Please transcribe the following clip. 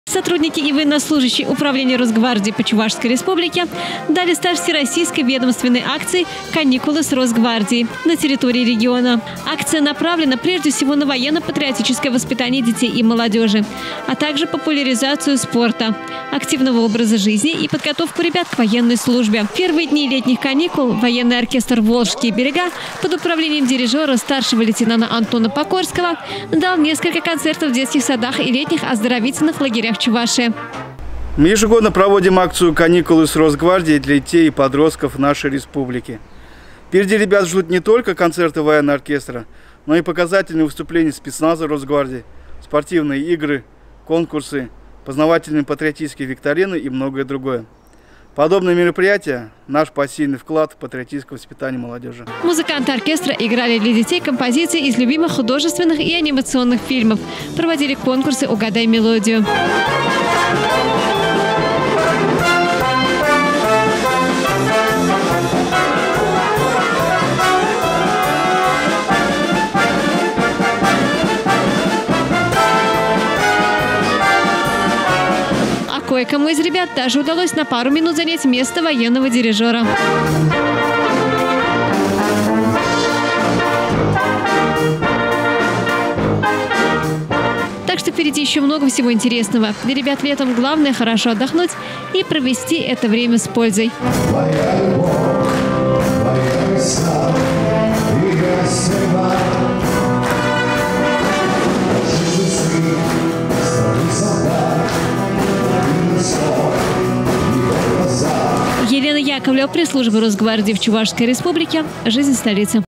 Сотрудники и военнослужащие Управления Росгвардии по Чувашской Республике дали старт всероссийской ведомственной акции «Каникулы с Росгвардией» на территории региона. Акция направлена прежде всего на военно-патриотическое воспитание детей и молодежи, а также популяризацию спорта, активного образа жизни и подготовку ребят к военной службе. В первые дни летних каникул военный оркестр «Волжские берега» под управлением дирижера старшего лейтенанта Антона Покорского дал несколько концертов в детских садах и летних оздоровительных лагерях Чувашии. Мы ежегодно проводим акцию «Каникулы с Росгвардией» для детей и подростков нашей республики. Впереди ребят ждут не только концерты военного оркестра, но и показательные выступления спецназа Росгвардии, спортивные игры, конкурсы, познавательные патриотические викторины и многое другое. Подобные мероприятия – наш посильный вклад в патриотическое воспитание молодежи. Музыканты оркестра играли для детей композиции из любимых художественных и анимационных фильмов, проводили конкурсы «Угадай мелодию». Кое-кому из ребят даже удалось на пару минут занять место военного дирижера. Так что впереди еще много всего интересного. Для ребят летом главное хорошо отдохнуть и провести это время с пользой. Елена Яковлева, пресс-служба Росгвардии в Чувашской Республике. Жизнь столицы.